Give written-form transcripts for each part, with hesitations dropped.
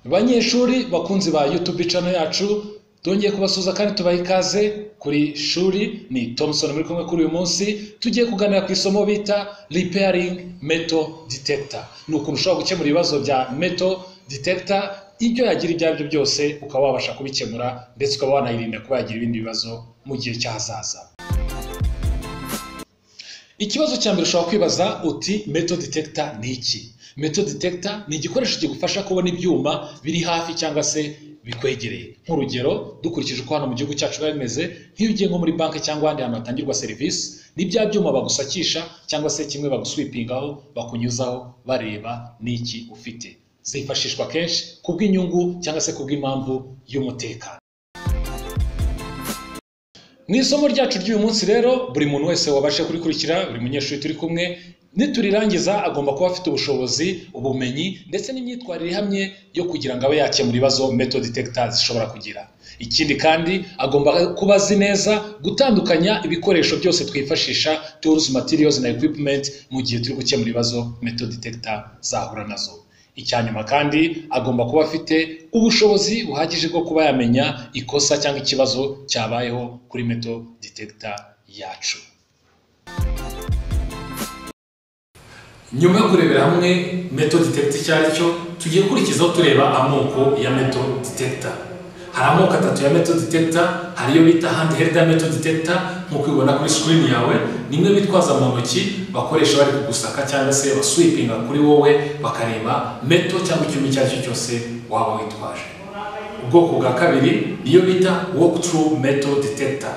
Banyeshuri bakunzi ba YouTube channel yacu, dongeye kubasuza kandi tubaha ikaze kuri shuri. Ni Thompson muri kumwe kuri uyu munsi. Tugiye kuganira ku isomo bita repairing metal detector. Ni ukuntu ushobora gukemura ibibazo bya metal detector, ibyo yagira ibyo aribyo byose ukaba wabasha kubikemura, ndetse ukaba wanayirinda kuba yagira ibindi bibazo mu gihe cyahazaza. Ikibazo cya mbere ushobora kwibaza uti metal detector ni iki? Metal detector ni igikoresho kigufasha kubona ibyuma biri hafi cyangwa se bikwegereye. Nk'urugero, dukurikije uko hano mu gihugu cyacu biba bimeze, nk'iyo ugiye nko muri banki cyangwa ahandi hantu hatangirwa serivisi, ni bya byuma bagusakisha cyangwa se kimwe baguswipingaho, bakunyuzaho bareba n'iki ufite. Zifashishwa kenshi kubw'inyungu cyangwa se kubw'impamvu y'umutekano. Mu isomo ryacu ry'uyu munsi rero, buri muntu wese wabashe kurikurikira, buri munyeshuri turi kumwe, niturirangiza agomba kuba afite ubushobozi, ubumenyi ndetse n'imyitwarire ihamye yo kugira ngo abe yakemura ibibazo metal detector zishobora kugira. Ikindi kandi agomba kuba azi neza gutandukanya ibikoresho byose twifashisha, tools, materials na equipment, mu gihe turi gukemura ibibazo metal detector zahura nazo. Icyanyuma kandi agomba kuba afite ubushobozi buhagije bwo kuba yamenya ikosa cyangwa ikibazo cyabayeho kuri metal detector yacu. Nyuma yo kurebera hamwe metal detector icyo ari cyo, tugiye gukurikizaho tureba amoko ya metal detector. Hari amoko atatu ya metal detector. Hari iyo bita handheld metal detector, nk'uko ubibona kuri screen yawe, nimwe bitwaza mu ntoki bakoresha bari kugusaka cyangwa se baswipinga kuri wowe bakareba metal cyangwa icyuma icyo ari cyo cyose waba witwaje. Ubwoko bwa kabiri niyo bita walk through metal detector.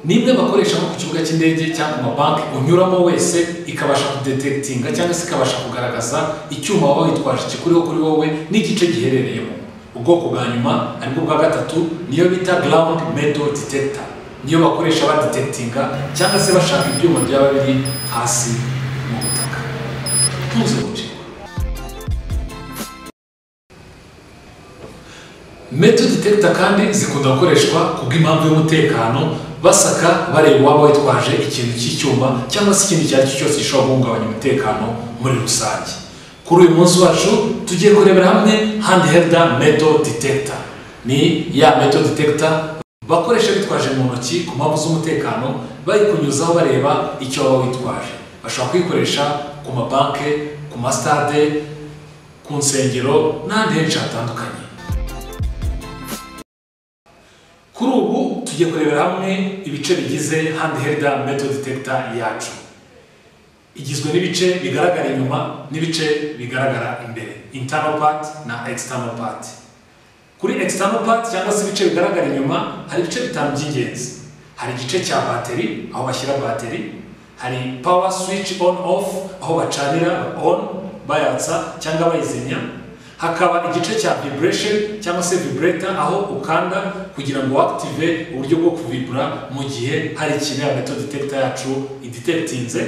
Nimwe bakoresha nko ku kibuga cy'indege cyangwa mu banki, unyuramo wese ikabasha kudetekitinga cyangwa se ikabasha kugaragaza icyuma waba witwaje kikuriho kuri wowe n'igice giherereyemo. Ubwoko bwa nyuma aribwo bwa gatatu niyo bita ground metal detector. Niyo bakoresha badetekitinga cyangwa se bashaka ibyuma byaba biri hasi mu butaka. Tuze gucika. Metal detector kandi zikunda gukoreshwa kubw'impamvu y'umutekano, basaka bareba waba witwaje ikintu cy'icyuma cyangwa se ikindi cyari cyo cyose gishobora guhungabanya umutekano muri rusange. Kuri uyu munsi wacu tugiye kurebera hamwe handheld metal detector. Ni ya metal detector bakoresha bitwaje mu ntoki ku mpamvu z'umutekano, bayikunyuzaho bareba icyo waba witwaje. Bashobora kuyikoresha ku mabanki, ku mastade, ku nsengero n'ahandi henshi hatandukanye. Kuri ubu tugiye kurebera hamwe ibice bigize handheld metal detector yacu. Igizwe n'ibice bigaragara inyuma n'ibice bigaragara imbere, internal part na external part. Kuri external part cyangwa se ibice bigaragara inyuma, hari ibice bitanu by'ingenzi. Hari igice cya bateri, aho bashyira bateri. Hari power switch on off, aho bacanira on bayatsa cyangwa bayizimya. Hakaba igice cya vibration cyangwa se vibrator, aho ukanda kugira ngo active uburyo bwo kuvibra mu gihe hari ikintu ya metal detector yacu idetectinze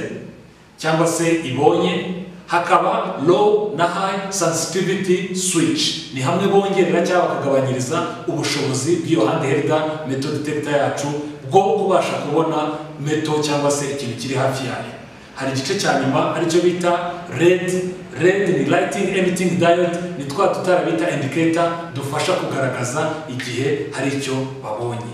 cyangwa se ibonye. Hakaba low na high sensitivity switch, ni hamwe bongerera cyangwa bakagabanyiriza ubushobozi bw'iyo handheld metal detector yacu bwo kubasha kubona metal cyangwa se ikintu kiri hafi yayo. Hari igice cya nyuma aricyo bita red. Red ni lighting emitting diode, ni twa tutara bita indicator dufasha kugaragaza igihe hari icyo babonye.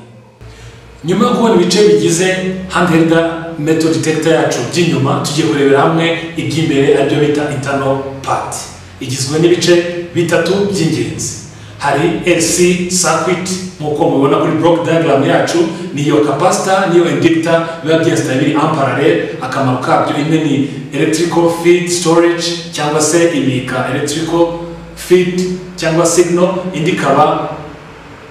Nyuma yo kubona ibice bigize handheld metal detector yacu by'inyuma, tugiye kurebera hamwe iby'imbere aribyo bita internal part. Igizwe n'ibice bitatu by'ingenzi. Hari LC circuit, nk'uko mubibona kuri block diagram yacu, niyo capacitor niyo inductor biba byinstaye biri en parallel. Akamaro kabyo, imwe ni electrical field storage cyangwa se ibika electrical field cyangwa signal, indi kaba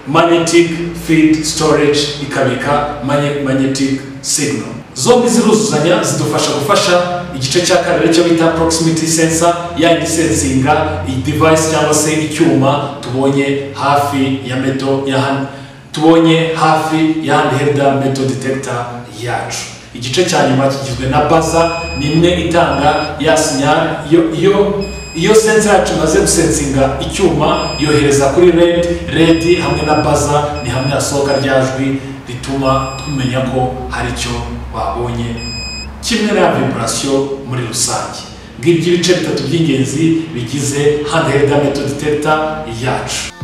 magnetic field storage ikabika magnetic signal. Zombi ziruzuzanya, zidufasha gufasha igice cya kabiri cyo bita proximity sensor, yandi sensinga device cyangwa se icyuma tubonye hafi ya metal tubonye hafi ya handheld metal detector yacu. Igice cya nyuma kigizwe na buzzer, nimwe itanga ya signal. Iyo sensor yacu maze gusensinga icyuma yohereza kuri red hamwe na buzzer, ni hamwe hasohoka ryajwi rituma tumenya ko hari icyo babonye, kimwe na vibration muri rusange. ngibyo ibice bitatu by'ingenzi bigize handheld metal detector yacu.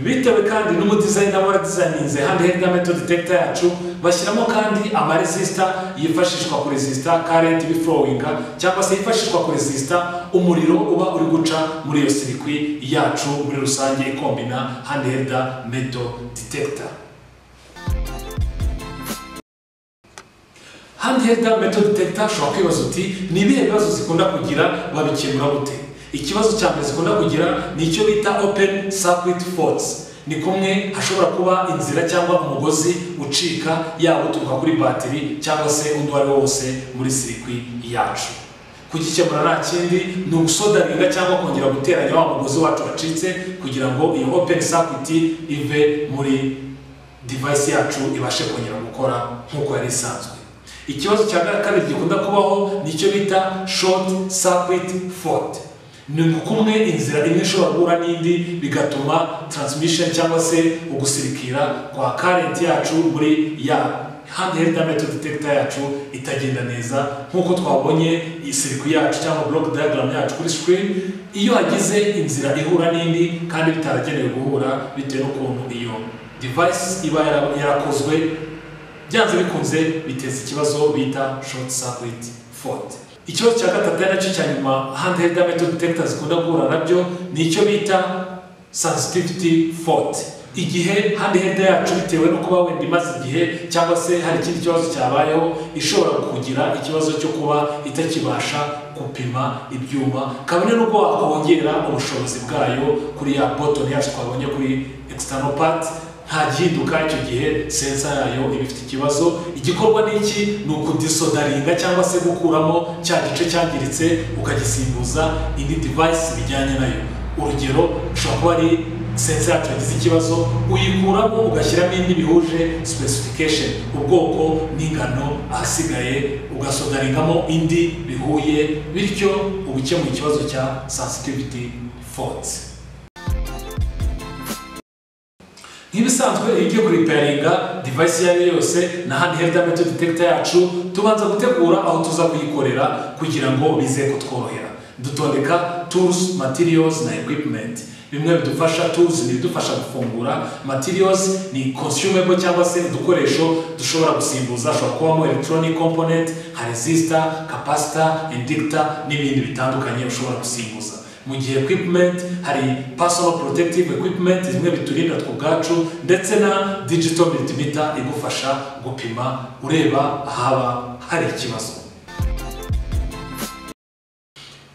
Bitewe kandi n'umudesigner waradesigninze handheld metal detector yacu, bashyiramo kandi amaresistor yifashishwa ku resistor current biflowing cyangwa se yifashishwa ku resistor umuriro uba uri guca muri iyo circuit yacu muri rusange ikombina handheld metal detector. Handheld metal detector ushobora kwibaza uti ni ibihe bibazo zikunda kugira, babikemura gute? Ikibazo cya mbere zikunda kugira ni icyo bita open circuit faults. Ni kumwe hashobora kuba inzira cyangwa umugozi ucika, yaba uturuka kuri bateri cyangwa se undi wari wose muri circuit yacu. Kugikemura nta kindi ni ugusodaringa cyangwa kongera guteranya wa mugozi wacu wacitse kugira ngo iyo open circuit ive muri device yacu ibashe kongera gukora nk'uko yari isanzwe. Ikibazo cya kabiri gikunda kubaho ni icyo bita short circuit fault. Ni kumwe inzira imwe ishobora guhura n'indi bigatuma transmission cyangwa se ugusirikira kwa current yacu muri ya handheld metal detector yacu itagenda neza nk'uko twabonye iyi circuit yacu cyangwa block diagram yacu kuri screen. Iyo hagize inzira ihura n'indi kandi bitaragenewe guhura bitewe n'ukuntu iyo device iba yarakozwe, byanze bikunze biteza ikibazo bita short circuit fault. Ikibazo cya gatatu nacyo cya nyuma handheld metal detector zikunda guhura nabyo ni icyo bita sensitivity fault. Igihe handheld yacu bitewe no kuba wenda imaze igihe cyangwa se hari ikindi kibazo cyabayeho, ishobora kugira ikibazo cyo kuba itakibasha gupima ibyuma, kabone n'ubwo wakongera ubushobozi bwayo kuri ya button yacu twabonye kuri external part, nta gihinduka icyo gihe sensor yayo iba ifite ikibazo. Igikorwa n'iki ni ukudisodaringa cyangwa se gukuramo cya gice cyangiritse ukagisimbuza indi device bijyanye nayo. Urugero ushobora kuba ari sensor yacu yagize ikibazo, uyikuramo ugashyiramo indi bihuje specification, ubwoko n'ingano, ahasigaye ugasodaringamo indi bihuye, bityo ubukemuye ikibazo cya sensitivity faults. Nk'ibisanzwe iyo ugiye kuripairinga device yawe yose na handheld metal detector yacu, tubanza gutegura aho tuza kuyikorera kugira ngo bize kutworohera. Dutondeka tools, materials na equipment. Bimwe bidufasha, tools ni bidufasha gufungura, materials ni consumable cyangwa se udukoresho dushobora gusimbuza, ashobora kubamo electronic component nka resistor, capacitor, inductor n'ibindi bitandukanye ushobora gusimbuza. Mu gihe equipment hari personal protective equipment zimwe biturinda twubwacu, ndetse na digital multimeter igufasha gupima ureba ahaba hari ikibazo.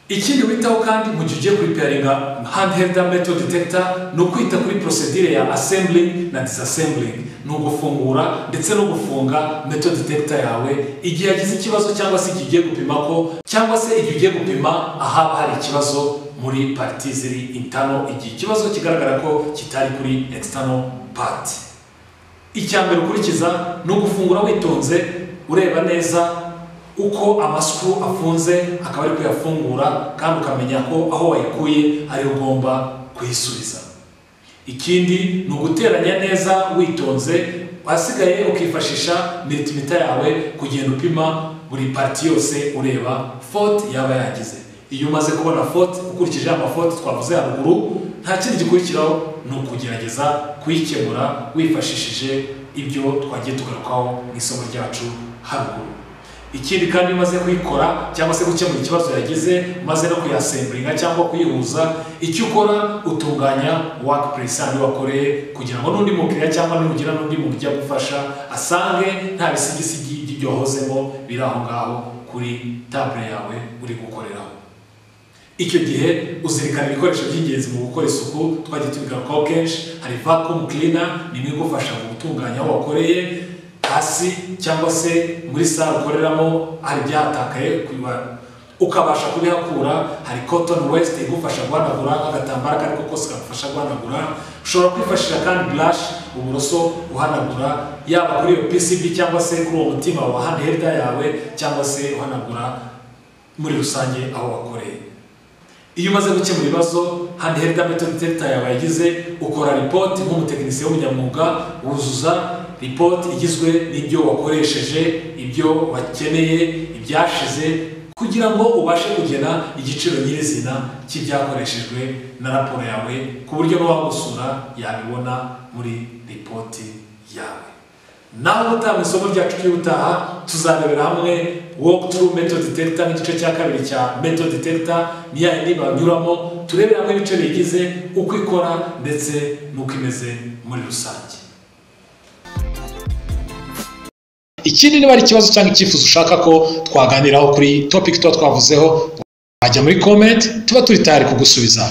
Ikindi witaho kandi mu gihe ugiye kuripairinga handheld metal detector ni ukwita kuri procedure ya assembling na disassembling. Ni ugufungura ndetse no gufunga metal detector yawe igihe yagize ikibazo cyangwa se igihe ugiye gupima ko, cyangwa se igihe ugiye gupima ahaba hari ikibazo muri parti ziri internal, igihe ikibazo kigaragara ko kitari kuri external part. Icyambere ukurikiza ni ugufungura witonze, ureba neza uko amascrew afunze, akaba ari kuyafungura kandi ukamenya ko aho wayikuye ari ugomba kuyisubiza. Ikindi ni uguteranya neza witonze, wasigaye ukifashisha multimeter yawe kugenda upima buri parti yose ureba fault yaba yagize. Iyo umaze kubona fault ukurikije amafault twavuze haruguru, nta kindi gikurikiraho ni ukugerageza kuyikemura wifashishije ibyo twagiye tugarukaho mu isomo ryacu haruguru. Ikindi kandi umaze kuyikora cyangwa se gukemura ikibazo yagize, umaze no kuyassemblinga cyangwa kuyihuza, icyo ukora utunganya workplace andi wakoreye kugira ngo n'undi mukiriya cyangwa nugira n'undi muntu ujya gufasha asange nta bisigisigi ibyo wahozemo biri aho ngaho kuri table yawe uri gukoreraho. Icyo gihe uzirikana ibikoresho by'ingenzi mu gukora isuku twagiye tubigarukaho kenshi. Hari vacuum cleaner ni imwe igufasha mu gutunganya aho wakoreye hasi cyangwa se muri sale ukoreramo hari byatakaye ukabasha kubihakura. Hari cotton waste igufasha guhanagura agatambara kariko kose kagufasha guhanagura. Ushobora kwifashisha kandi brush, uburoso uhanagura yaba kuri iyo PCB cyangwa se kuri uwo mutima wa handheld yawe, cyangwa se uhanagura muri rusange aho wakoreye. Iyo umaze gukemura ibibazo handheld metal detector yawe yagize, ukora report nk'umutekinisiye w'umunyamwuga, wuzuza report igizwe n'ibyo wakoresheje, ibyo wakeneye, ibyashize, kugira ngo ubashe kugena igiciro nyirizina cy'ibyakoreshejwe na raporo yawe ku buryo n'uwagusura yabibona muri ripoti yawe. Naho ubutaha mu isomo ryacu ry'ubutaha tuzarebera hamwe walk through method detector n'igice cya kabiri cya method detector, ni ya yindi banyuramo turebera hamwe ibice bigize, uko ikora ndetse n'uko imeze muri rusange. Ikindi niba ari ikibazo cyangwa icyifuzo ushaka ko twaganiraho kuri topic tuba twavuzeho, wajya muri comment tuba turi tayari kugusubiza.